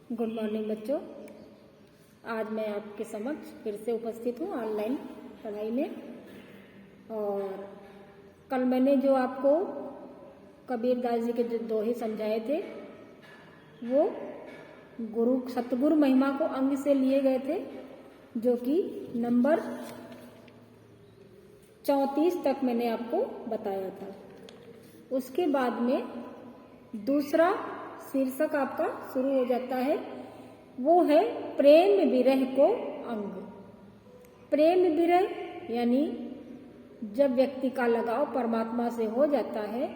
Good morning बच्चों। आज मैं आपके समक्ष फिर से उपस्थित हूँ ऑनलाइन पढ़ाई में। और कल मैंने जो आपको कबीरदास जी के जो दोहे समझाए थे वो सतगुरु महिमा को अंग से लिए गए थे, जो कि नंबर 34 तक मैंने आपको बताया था। उसके बाद में दूसरा शीर्षक आपका शुरू हो जाता है, वो है प्रेम विरह को अंग। प्रेम विरह यानी जब व्यक्ति का लगाव परमात्मा से हो जाता है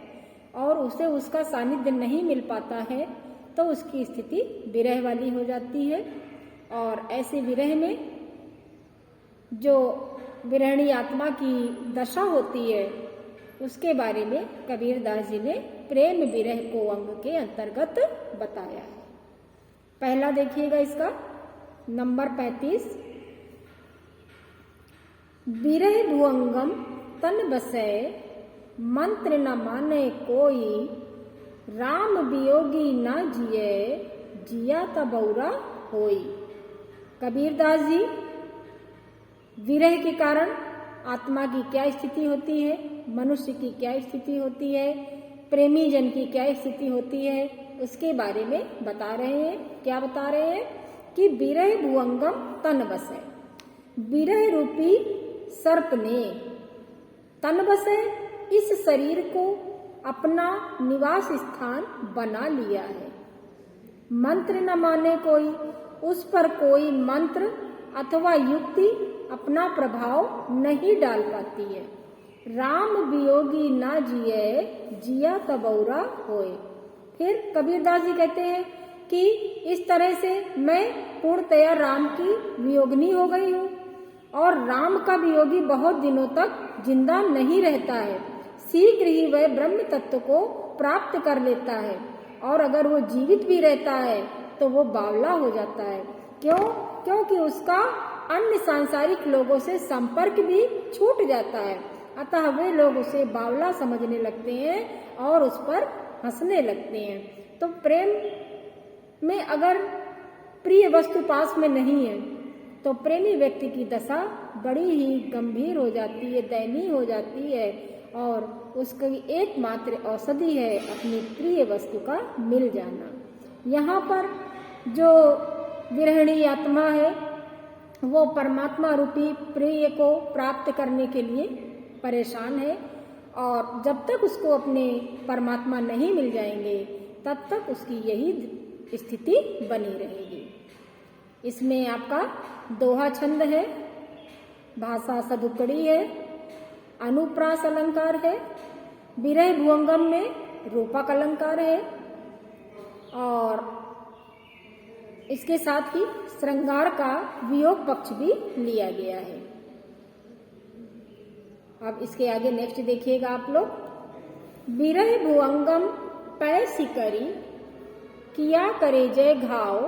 और उसे उसका सानिध्य नहीं मिल पाता है तो उसकी स्थिति विरह वाली हो जाती है। और ऐसे विरह में जो विरहणी आत्मा की दशा होती है उसके बारे में कबीरदास जी ने प्रेम विरह को अंग के अंतर्गत बताया है। पहला देखिएगा इसका नंबर 35। विरह भुअंगम तन बसै मंत्र न माने कोई, राम वियोगी न जिये जिया तबौरा होई। कबीरदास जी विरह के कारण आत्मा की क्या स्थिति होती है, मनुष्य की क्या स्थिति होती है, प्रेमी जन की क्या स्थिति होती है, उसके बारे में बता रहे हैं। क्या बता रहे हैं कि विरह भुअंगम तन बसै, विरह रूपी सर्प ने तन बसै इस शरीर को अपना निवास स्थान बना लिया है। मंत्र न माने कोई, उस पर कोई मंत्र अथवा युक्ति अपना प्रभाव नहीं डाल पाती है। राम वियोगी ना जिये जिया तबौरा होए। फिर कबीरदास जी कहते हैं कि इस तरह से मैं पूर्णतया राम की वियोगिनी हो गई हूँ और राम का वियोगी बहुत दिनों तक जिंदा नहीं रहता है। शीघ्र ही वह ब्रह्म तत्व को प्राप्त कर लेता है और अगर वो जीवित भी रहता है तो वो बावला हो जाता है। क्यों? क्योंकि उसका अन्य सांसारिक लोगों से संपर्क भी छूट जाता है। अतः वे लोग उसे बावला समझने लगते हैं और उस पर हंसने लगते हैं। तो प्रेम में अगर प्रिय वस्तु पास में नहीं है तो प्रेमी व्यक्ति की दशा बड़ी ही गंभीर हो जाती है, दयनीय हो जाती है और उसकी एकमात्र औषधि है अपनी प्रिय वस्तु का मिल जाना। यहाँ पर जो विरहणी आत्मा है वो परमात्मा रूपी प्रिय को प्राप्त करने के लिए परेशान है और जब तक उसको अपने परमात्मा नहीं मिल जाएंगे तब तक उसकी यही स्थिति बनी रहेगी। इसमें आपका दोहा छंद है, भाषा सदुकड़ी है, अनुप्रास अलंकार है, विरह भुअंगम में रूपक अलंकार है और इसके साथ ही श्रृंगार का वियोग पक्ष भी लिया गया है। अब इसके आगे नेक्स्ट देखिएगा आप लोग। विरह भुअंगम पै सिकरी, किया करे जय घाव,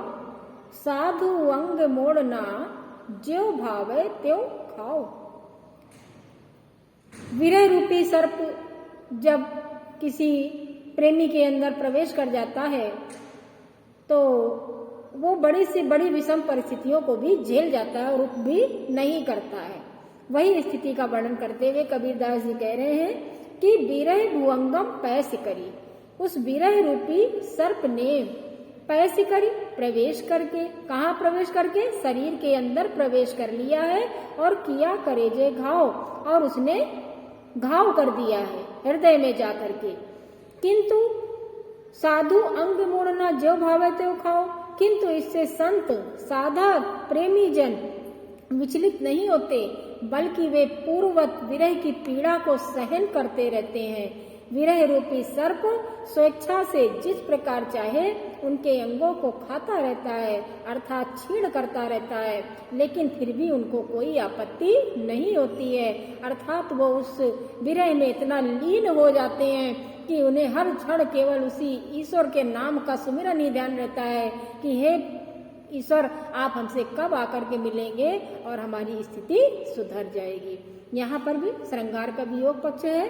साधु अंग मोड़ना ज्यों भावे त्यों खाओ। विरह रूपी सर्प जब किसी प्रेमी के अंदर प्रवेश कर जाता है तो वो बड़ी से बड़ी विषम परिस्थितियों को भी झेल जाता है और रुक भी नहीं करता है। वही स्थिति का वर्णन करते हुए कबीरदास जी कह रहे हैं कि विरह भुअंगम पै सिकरी, उस विरह रूपी सर्प ने पै सिकरी प्रवेश करके, कहाँ प्रवेश करके? शरीर के अंदर प्रवेश कर लिया है और किया करेजे घाव, और उसने घाव कर दिया है हृदय में जा करके। किंतु साधु अंग मोड़ना जो भावे त्यों खाओ, किंतु इससे संत साधक प्रेमी जन विचलित नहीं होते बल्कि वे पूर्ववत विरह की पीड़ा को सहन करते रहते हैं। विरह रूपी सर्प स्वेच्छा से जिस प्रकार चाहे उनके अंगों को खाता रहता है अर्थात छीण करता रहता है, लेकिन फिर भी उनको कोई आपत्ति नहीं होती है। अर्थात वो उस विरह में इतना लीन हो जाते हैं कि उन्हें हर क्षण केवल उसी ईश्वर के नाम का सुमिरन ही ध्यान रहता है कि हे ईश्वर आप हमसे कब आकर के मिलेंगे और हमारी स्थिति सुधर जाएगी। यहाँ पर भी श्रृंगार का वियोग पक्ष है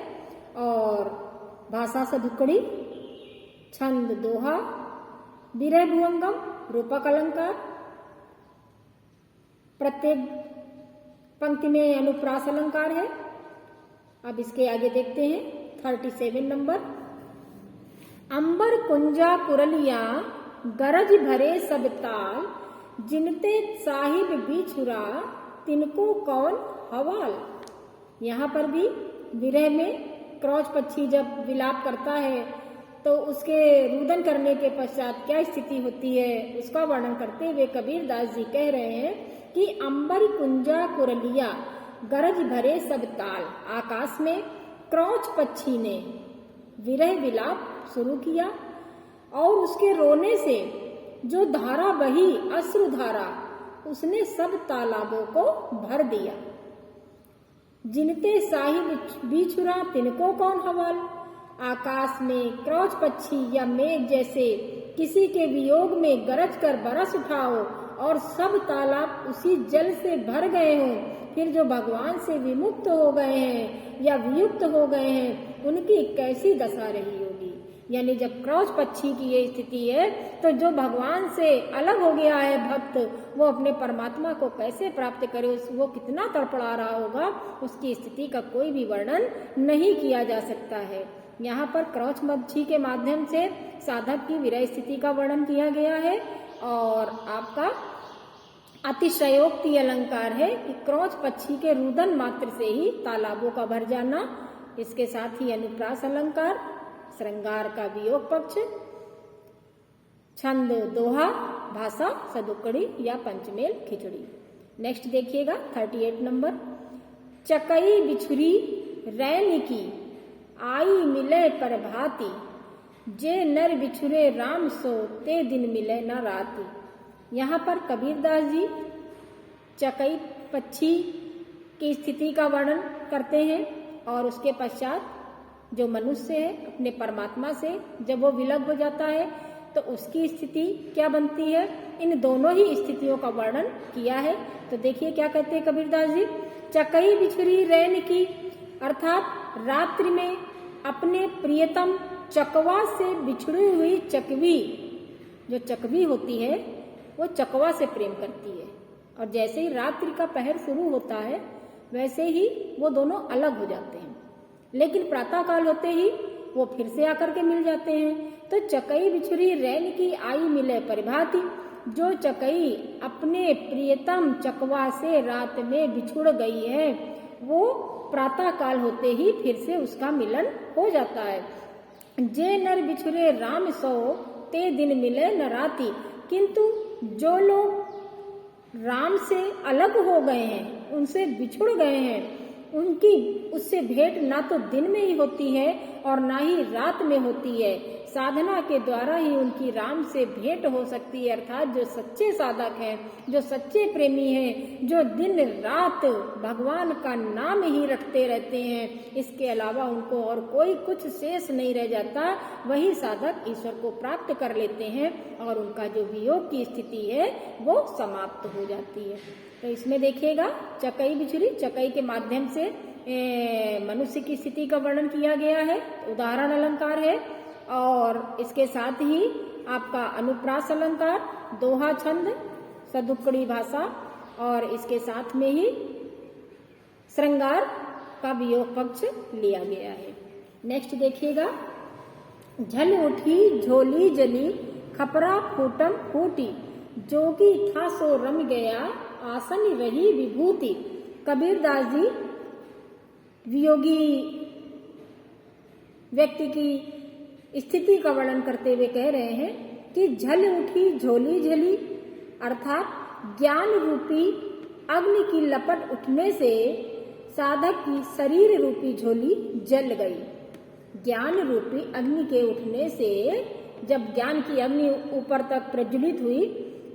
और भाषा सदुकड़ी, छंद दोहा, विरह भुवंगम रूपक अलंकार, प्रत्येक पंक्ति में अनुप्रास अलंकार है। अब इसके आगे देखते हैं 37 नंबर। अंबर कुंजा कुरलिया गरज भरे सब ताल, जिनते साहिब बिछुरा तिनको कौन हवाल। यहाँ पर भी विरह में क्रॉच पक्षी जब विलाप करता है तो उसके रुदन करने के पश्चात क्या स्थिति होती है उसका वर्णन करते हुए कबीरदास जी कह रहे हैं कि अंबर कुंजा कुरलिया गरज भरे सब ताल। आकाश में क्रॉच पक्षी ने विरह विलाप शुरू किया और उसके रोने से जो धारा बही अश्रु धारा उसने सब तालाबों को भर दिया। जिनते साहिब बिछुरा तिनको कौन हवाल। आकाश में क्रॉच पक्षी या मेघ जैसे किसी के वियोग में गरज कर बरस उठाओ और सब तालाब उसी जल से भर गए हों, फिर जो भगवान से विमुक्त हो गए हैं या वियुक्त हो गए हैं उनकी कैसी दशा रही होगी। यानी जब क्रॉच पक्षी की ये स्थिति है तो जो भगवान से अलग हो गया है भक्त, वो अपने परमात्मा को कैसे प्राप्त करे, वो कितना तड़पड़ा रहा होगा, उसकी स्थिति का कोई भी वर्णन नहीं किया जा सकता है। यहाँ पर क्रॉच पक्षी के माध्यम से साधक की विरह स्थिति का वर्णन किया गया है और आपका अतिशयोक्ति अलंकार है कि क्रॉच पक्षी के रुदन मात्र से ही तालाबों का भर जाना। इसके साथ ही अनुप्रास अलंकार, श्रृंगार का वियोग पक्ष, छंद दोहा, भाषा सदुकड़ी या पंचमेल खिचड़ी। नेक्स्ट देखिएगा 38 नंबर। चकई बिछुरी रैन की आई मिले पर भांति, जे नर बिछुरे राम सो ते दिन मिले न राति। यहाँ पर कबीरदास जी चकई पक्षी की स्थिति का वर्णन करते हैं और उसके पश्चात जो मनुष्य है अपने परमात्मा से जब वो विलग हो जाता है तो उसकी स्थिति क्या बनती है, इन दोनों ही स्थितियों का वर्णन किया है। तो देखिए क्या कहते हैं कबीरदास जी। चकई बिछुरी रैन की अर्थात रात्रि में अपने प्रियतम चकवा से बिछड़ी हुई चकवी, जो चकवी होती है वो चकवा से प्रेम करती है और जैसे ही रात्रि का पहर शुरू होता है वैसे ही वो दोनों अलग हो जाते हैं, लेकिन प्रातः काल होते ही वो फिर से आकर के मिल जाते हैं। तो चकई बिछुरी रैन की आई मिले परिभाति, जो चकई अपने प्रियतम चकवा से रात में बिछुड़ गई है वो प्रातः काल होते ही फिर से उसका मिलन हो जाता है। जे नर बिछुरे राम सो ते दिन मिले न राति, किंतु जो लोग राम से अलग हो गए हैं, उनसे बिछुड़ गए हैं, उनकी उससे भेंट ना तो दिन में ही होती है और ना ही रात में होती है। साधना के द्वारा ही उनकी राम से भेंट हो सकती है। अर्थात जो सच्चे साधक हैं, जो सच्चे प्रेमी हैं, जो दिन रात भगवान का नाम ही रटते रहते हैं, इसके अलावा उनको और कोई कुछ शेष नहीं रह जाता, वही साधक ईश्वर को प्राप्त कर लेते हैं और उनका जो वियोग की स्थिति है वो समाप्त हो जाती है। तो इसमें देखिएगा चकई बिछुरी, चकई के माध्यम से मनुष्य की स्थिति का वर्णन किया गया है, उदाहरण अलंकार है और इसके साथ ही आपका अनुप्रास अलंकार, दोहा, छंद, सदुक्कड़ी भाषा और इसके साथ में ही श्रृंगार का वियोग पक्ष लिया गया है। नेक्स्ट देखिएगा। झल उठी झोली जली खपरा फूटम फूटी, जोगी था सो रम गया आसन रही विभूति। कबीरदास जी वियोगी व्यक्ति की स्थिति का वर्णन करते हुए कह रहे हैं कि झल उठी झोली झली, अर्थात ज्ञान रूपी अग्नि की लपट उठने से साधक की शरीर रूपी झोली जल गई। ज्ञान रूपी अग्नि के उठने से जब ज्ञान की अग्नि ऊपर तक प्रज्वलित हुई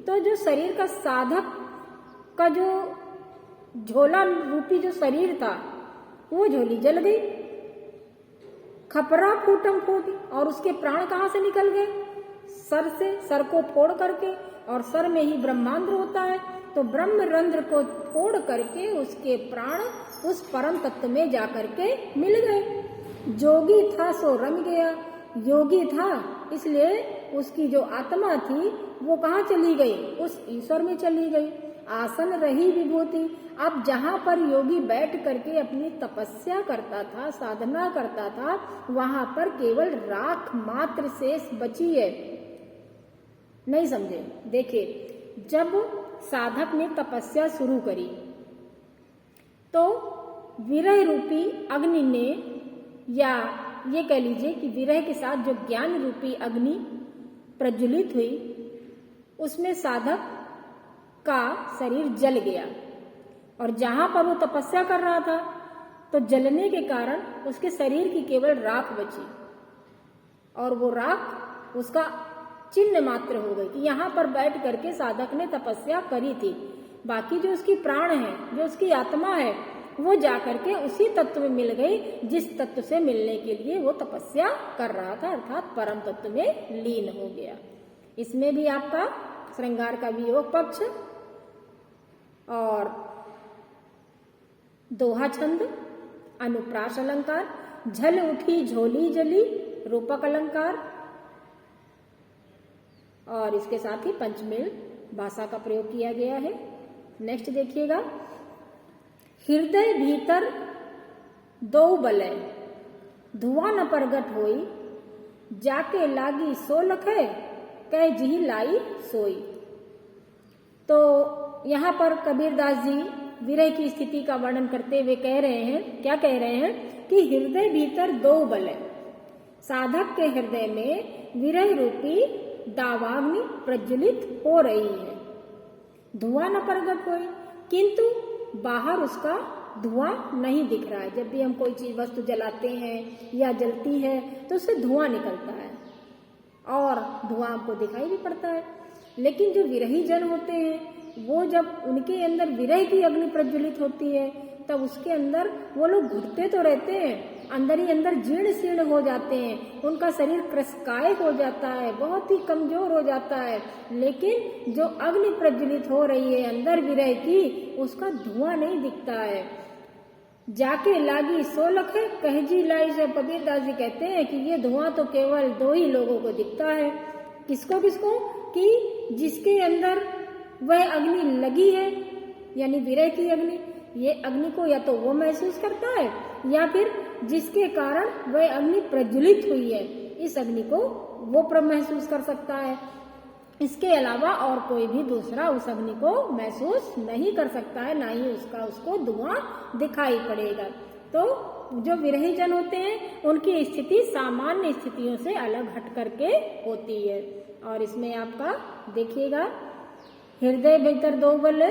तो जो शरीर का साधक का जो झोला रूपी जो शरीर था वो झोली जल गई। खपरा फूटम फूटी, और उसके प्राण कहाँ से निकल गए? सर से, सर को फोड़ करके, और सर में ही ब्रह्मांड होता है तो ब्रह्म रंध्र को फोड़ करके उसके प्राण उस परम तत्व में जाकर के मिल गए। जोगी था सो रम गया, योगी था इसलिए उसकी जो आत्मा थी वो कहाँ चली गई? उस ईश्वर में चली गई। आसन रही विभूति। अब जहाँ पर योगी बैठ करके अपनी तपस्या करता था, साधना करता था, वहां पर केवल राख मात्र शेष बची है। नहीं समझे? देखिए, जब साधक ने तपस्या शुरू करी तो विरह रूपी अग्नि ने, या ये कह लीजिए कि विरह के साथ जो ज्ञान रूपी अग्नि प्रज्वलित हुई, उसमें साधक का शरीर जल गया। और जहां पर वो तपस्या कर रहा था तो जलने के कारण उसके शरीर की केवल राख बची, और वो राख उसका चिन्ह मात्र हो गई कि यहाँ पर बैठ करके साधक ने तपस्या करी थी। बाकी जो उसकी प्राण है, जो उसकी आत्मा है, वो जाकर के उसी तत्व में मिल गई जिस तत्व से मिलने के लिए वो तपस्या कर रहा था, अर्थात परम तत्व में लीन हो गया। इसमें भी आपका श्रृंगार का वियोग पक्ष और दोहा छंद, अनुप्रास अलंकार, झल उठी झोली जली, रूपक अलंकार, और इसके साथ ही पंचमेल भाषा का प्रयोग किया गया है। नेक्स्ट देखिएगा, हृदय भीतर दो बलय, धुआं न प्रगट होई, जाके लागी सो लखै, कह जिहि लाई सोई। तो यहाँ पर कबीरदास जी विरह की स्थिति का वर्णन करते हुए कह रहे हैं, क्या कह रहे हैं कि हृदय भीतर दो बलय, साधक के हृदय में विरह रूपी दावाग्नि प्रज्वलित हो रही है। धुआं न प्रगट होई, किंतु बाहर उसका धुआं नहीं दिख रहा है। जब भी हम कोई चीज वस्तु जलाते हैं या जलती है तो उससे धुआं निकलता है और धुआं हमको दिखाई भी पड़ता है। लेकिन जो विरही जन होते हैं, वो जब उनके अंदर विरह की अग्नि प्रज्वलित होती है तब उसके अंदर वो लोग घुटते तो रहते हैं, अंदर ही अंदर जीर्ण शीर्ण हो जाते हैं, उनका शरीर क्रसकाय हो जाता है, बहुत ही कमजोर हो जाता है। लेकिन जो अग्नि प्रज्वलित हो रही है अंदर विरह की, उसका धुआं नहीं दिखता है। जाके लागी सो लखै, कहजी लाई से कबीरदास जी कहते हैं कि ये धुआं तो केवल दो ही लोगों को दिखता है। किसको किसको? कि जिसके अंदर वह अग्नि लगी है, यानी विरह की अग्नि, ये अग्नि को या तो वो महसूस करता है या फिर जिसके कारण वह अग्नि प्रज्वलित हुई है, इस अग्नि को वो महसूस कर सकता है। इसके अलावा और कोई भी दूसरा उस अग्नि को महसूस नहीं कर सकता है, ना ही उसको धुआं दिखाई पड़ेगा। तो जो विरही जन होते हैं उनकी स्थिति सामान्य स्थितियों से अलग हट करके होती है। और इसमें आपका देखिएगा, हृदय भीतर दो बल,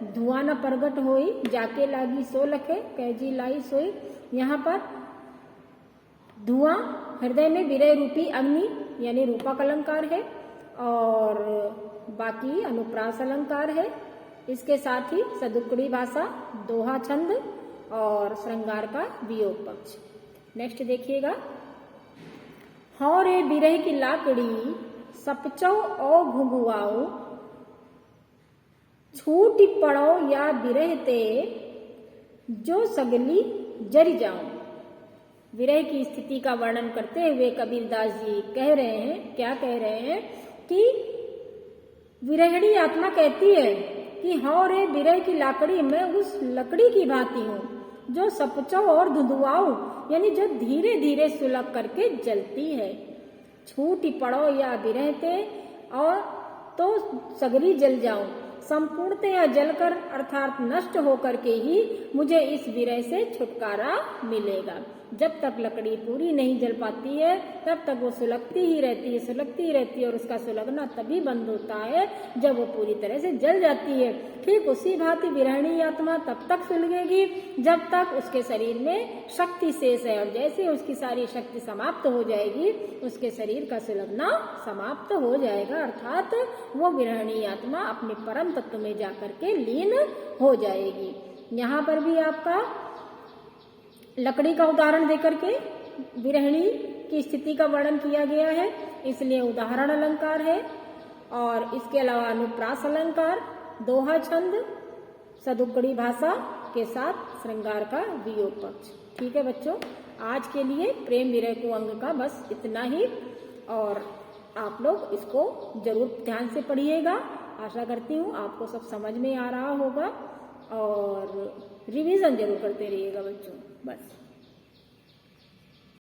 धुआं न प्रगट होई, जाके लागी सो लखे, कैजी लाई सोई। यहाँ पर धुआं हृदय में विरह रूपी अग्नि यानी रूपक अलंकार है और बाकी अनुप्रास अलंकार है। इसके साथ ही सदुक्कड़ी भाषा, दोहा छंद और श्रृंगार का वियोग पक्ष। नेक्स्ट देखिएगा, हौ रे विरह की लाकड़ी, सपचौ ओ घुघुआओ, छूट पड़ो या बिरहते, जो सगली जरी जाऊं। विरह की स्थिति का वर्णन करते हुए कबीरदास जी कह रहे हैं, क्या कह रहे हैं कि विरहिणी आत्मा कहती है कि हौ रे विरह की लाकड़ी, मैं उस लकड़ी की भांति हूँ जो सपचौ और धुधुआऊ, यानी जो धीरे धीरे सुलग करके जलती है। छूट पड़ो या बिरहते, और तो सगरी जल जाऊं, संपूर्णतया जलकर अर्थात नष्ट होकर के ही मुझे इस विरह से छुटकारा मिलेगा। जब तक लकड़ी पूरी नहीं जल पाती है तब तक वो सुलगती ही रहती है, सुलगती ही रहती है, और उसका सुलगना तभी बंद होता है जब वो पूरी तरह से जल जाती है। ठीक उसी भांति विरहिणी आत्मा तब तक सुलगेगी जब तक उसके शरीर में शक्ति शेष है, और जैसे उसकी सारी शक्ति समाप्त हो जाएगी उसके शरीर का सुलगना समाप्त हो जाएगा, अर्थात वो विरहिणी आत्मा अपने परम तत्व में जाकर के लीन हो जाएगी। यहाँ पर भी आपका लकड़ी का उदाहरण देकर के विरहिणी की स्थिति का वर्णन किया गया है, इसलिए उदाहरण अलंकार है। और इसके अलावा अनुप्रास अलंकार, दोहा छंद, सदुक्कड़ी भाषा के साथ श्रृंगार का वियोग पक्ष। ठीक है बच्चों, आज के लिए प्रेम विरह को अंग का बस इतना ही, और आप लोग इसको जरूर ध्यान से पढ़िएगा। आशा करती हूँ आपको सब समझ में आ रहा होगा और रिवीजन जरूर करते रहिएगा बच्चों। बस।